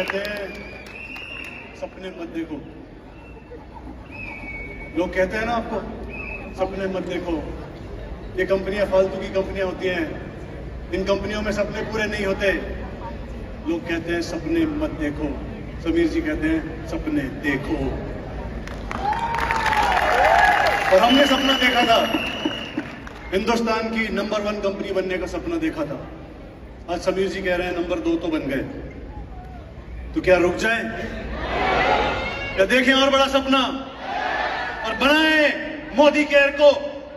कहते हैं सपने मत देखो। लोग कहते हैं ना आपको सपने मत देखो। ये कंपनियां फालतू की कंपनियां होती हैं, इन कंपनियों में सपने पूरे नहीं होते। लोग कहते हैं सपने मत देखो, समीर जी कहते हैं सपने देखो। और हमने सपना देखा था, हिंदुस्तान की नंबर 1 कंपनी बनने का सपना देखा था। आज समीर जी कह रहे हैं नंबर 2 तो बन गए, तो क्या रुक जाएं? क्या देखें और बड़ा सपना और बनाए मोदी केयर को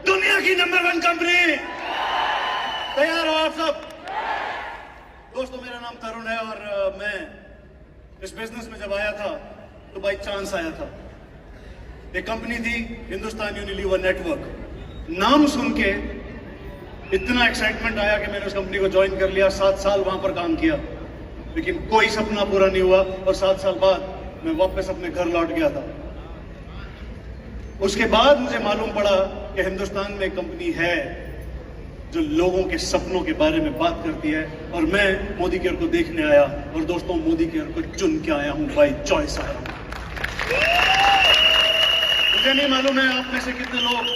दुनिया की नंबर 1 कंपनी? तैयार हो आप सब? दोस्तों, मेरा नाम तरुण है और मैं इस बिजनेस में जब आया था तो बाई चांस आया था। एक कंपनी थी हिंदुस्तान यूनिलीवर नेटवर्क। नाम सुन के इतना एक्साइटमेंट आया कि मैंने उस कंपनी को ज्वाइन कर लिया। 7 साल वहां पर काम किया, लेकिन कोई सपना पूरा नहीं हुआ और 7 साल बाद मैं वापस अपने घर लौट गया था। उसके बाद मुझे मालूम पड़ा कि हिंदुस्तान में एक कंपनी है जो लोगों के सपनों के बारे में बात करती है, और मैं मोदी केयर को देखने आया। और दोस्तों, मोदी केयर को चुन के आया हूं, बाई चॉइस आया हूं। मुझे नहीं मालूम है आप में से कितने लोग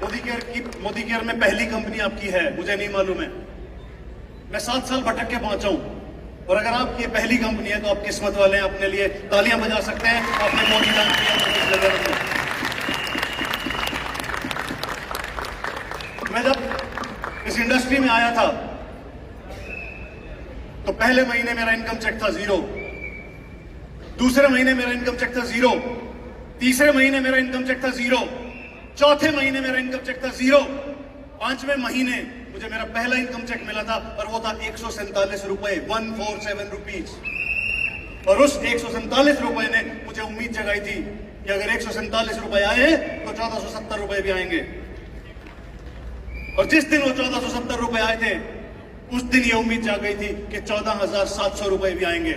मोदी केयर में पहली कंपनी आपकी है, मुझे नहीं मालूम है। मैं 7 साल भटक के पहुंचा हूं, और अगर आपकी पहली कंपनी है तो आप किस्मत वाले हैं। अपने लिए तालियां बजा सकते हैं, आपने मोदी दान किया। मैं जब इस इंडस्ट्री में आया था तो पहले महीने मेरा इनकम चेक था 0, दूसरे महीने मेरा इनकम चेक था 0, तीसरे महीने मेरा इनकम चेक था 0, चौथे महीने मेरा इनकम चेक था 0, 5वें महीने मुझे मेरा पहला इनकम चेक मिला था और वो था 147 रुपए, 147 रुपीज। और उस 147 रुपए ने मुझे उम्मीद जगाई थी कि अगर 147 रुपए आए तो 1470 रुपए भी आएंगे। और जिस दिन वो 1470 रुपए आए थे, उस दिन ये उम्मीद जाग गई थी कि 14,700 रुपए भी आएंगे।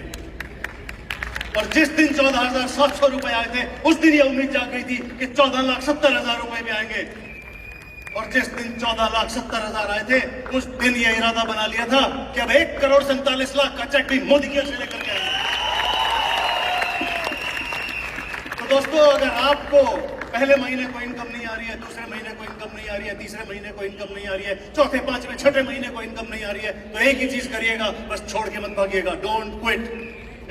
और जिस दिन 14,700 रुपए आए थे, उस दिन ये उम्मीद जाग गई थी कि 14,70,000 रुपए भी आएंगे। और जिस दिन 14,70,000 आए थे, उस दिन ये इरादा बना लिया था कि अब 1,47,00,000 का चेक भी मोदी केयर से लेकर के आएंगे। तो दोस्तों, अगर आपको पहले महीने को इनकम नहीं आ रही है, दूसरे महीने को इनकम नहीं आ रही है, तीसरे महीने को इनकम नहीं आ रही है, चौथे, पांचवें, छठे महीने को इनकम नहीं आ रही है, तो एक ही चीज करिएगा, बस छोड़ के मत भागिएगा। Don't quit.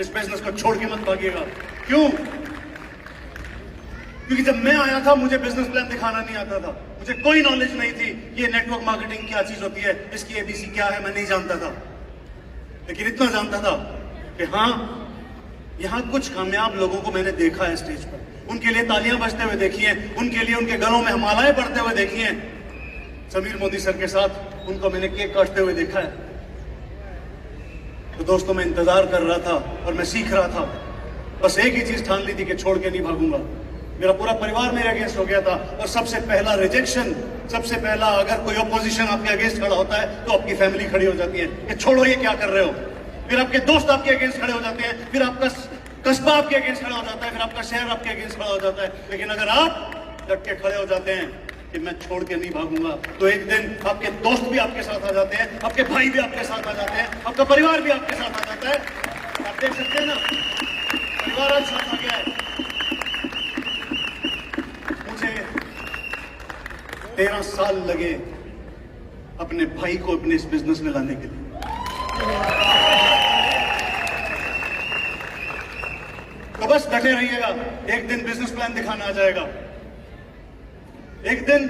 इस बिजनेस को छोड़ के मत भागिएगा। क्यों? क्योंकि जब मैं आया था मुझे बिजनेस प्लान दिखाना नहीं आता था, मुझे कोई नॉलेज नहीं थी ये नेटवर्क मार्केटिंग क्या चीज होती है, इसकी एबीसी क्या है, मैं नहीं जानता था। लेकिन इतना जानता था कि हाँ, यहां कुछ कामयाब लोगों को मैंने देखा है स्टेज पर, उनके लिए तालियां बजते हुए देखी हैं, उनके लिए उनके गलों में मालाएं पड़ते हुए देखी हैं। समीर मोदी सर के साथ उनको मैंने केक काटते हुए देखा है। तो दोस्तों, मैं इंतजार कर रहा था और मैं सीख रहा था। बस एक ही चीज ठान ली थी कि छोड़ के नहीं भागूंगा। मेरा पूरा परिवार मेरे अगेंस्ट हो गया था, और सबसे पहला रिजेक्शन, सबसे पहला अगर कोई ऑपोजिशन आपके अगेंस्ट खड़ा होता है तो आपकी फैमिली खड़ी हो जाती है कि छोड़ो, ये क्या कर रहे हो। फिर आपके दोस्त आपके अगेंस्ट खड़े हो जाते हैं, फिर आपका कस्बा आपके अगेंस्ट खड़ा हो जाता है, फिर आपका शहर आपके अगेंस्ट खड़ा हो जाता है। लेकिन अगर आप डट के खड़े हो जाते हैं कि मैं छोड़ के नहीं भागूंगा, तो एक दिन आपके दोस्त भी आपके साथ आ जाते हैं, आपके भाई भी आपके साथ आ जाते हैं, आपका परिवार भी आपके साथ आ जाता है। आप देख सकते हैं ना, परिवार आज साथ आ गया है। मुझे 13 साल लगे अपने भाई को अपने इस बिजनेस में लाने के लिए। तो बस डटे रहिएगा, एक दिन बिजनेस प्लान दिखाना आ जाएगा, एक दिन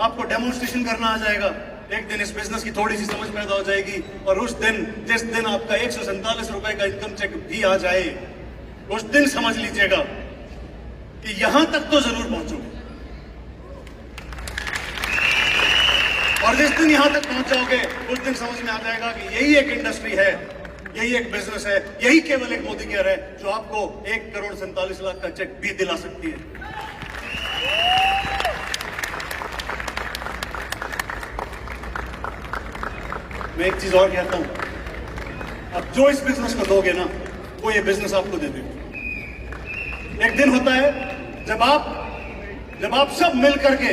आपको डेमोन्स्ट्रेशन करना आ जाएगा, एक दिन इस बिजनेस की थोड़ी सी समझ पैदा हो जाएगी। और उस दिन, जिस दिन आपका 147 रुपए का इनकम चेक भी आ जाए, उस दिन समझ लीजिएगा कि यहां तक तो जरूर पहुंचोगे। और जिस दिन यहां तक पहुंच जाओगे, उस दिन समझ में आ जाएगा कि यही एक इंडस्ट्री है, यही एक बिजनेस है, यही केवल एक मोदी केयर है जो आपको 1,47,00,000 का चेक भी दिला सकती है। मैं एक चीज और कहता हूं, अब जो इस बिजनेस को दोगे ना, वो ये बिजनेस आपको दे देगा। एक दिन होता है जब आप सब मिल करके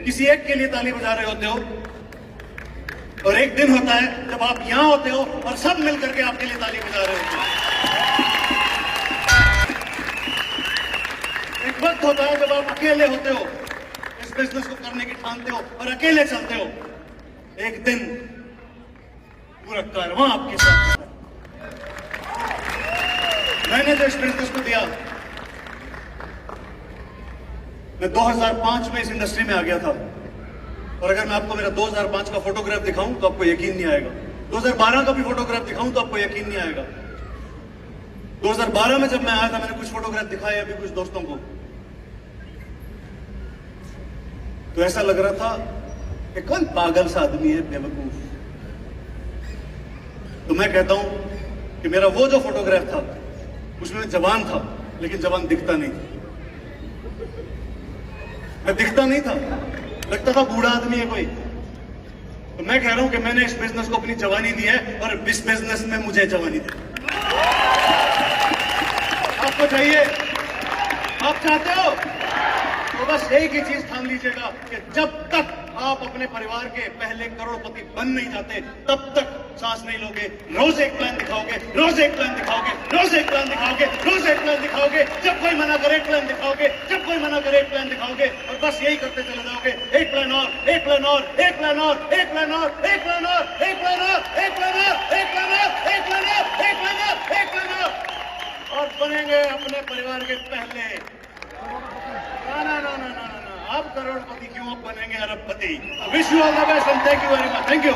किसी एक के लिए ताली बजा रहे होते हो, और एक दिन होता है जब आप यहां होते हो और सब मिलकर के आपके लिए ताली बजा रहे होते हैं। एक वक्त होता है जब आप अकेले होते हो, इस बिजनेस को करने की ठानते हो और अकेले चलते हो। एक दिन पूरा कारवां आपके साथ होता है। मैंने जो इस बिजनेस को दिया, मैं 2005 में इस इंडस्ट्री में आ गया था, और अगर मैं आपको मेरा 2005 का फोटोग्राफ दिखाऊं तो आपको यकीन नहीं आएगा। 2012 का भी फोटोग्राफ दिखाऊं तो आपको यकीन नहीं आएगा। 2012 में जब मैं आया था, मैंने कुछ फोटोग्राफ दिखाए अभी कुछ दोस्तों को, तो ऐसा लग रहा था कि कौन पागल सा आदमी है, बेवकूफ। तो मैं कहता हूं कि मेरा वो जो फोटोग्राफ था उसमें जवान था, लेकिन जवान दिखता नहीं था। मैं दिखता नहीं था, लगता था बूढ़ा आदमी है कोई। तो मैं कह रहा हूं कि मैंने इस बिजनेस को अपनी जवानी दी है, और इस बिजनेस में मुझे जवानी दी। आपको चाहिए, आप चाहते हो, तो बस एक ही चीज ठान लीजिएगा कि जब तक आप अपने परिवार के पहले करोड़पति बन नहीं जाते, तब तक सांस नहीं लोगे। रोज एक प्लान दिखाओगे, रोज एक प्लान दिखाओगे, रोज एक प्लान दिखाओगे, रोज एक प्लान दिखाओगे। जब कोई मना करे एक प्लान दिखाओगे, जब कोई मना करे एक प्लान दिखाओगे, और बस यही करते चले जाओगे। एक प्लान और, एक प्लान और, एक प्लान और, एक प्लान और, एक प्लान और, एक प्लान और, एक प्लान और, एक प्लान और, एक प्लान और, एक प्लान और, एक प्लान और बनेंगे अपने परिवार के पहले। ना ना ना ना ना ना, आप करोड़पति क्यों, आप बनेंगे अरबपति। Wish you all the best and thank you very much. Thank you.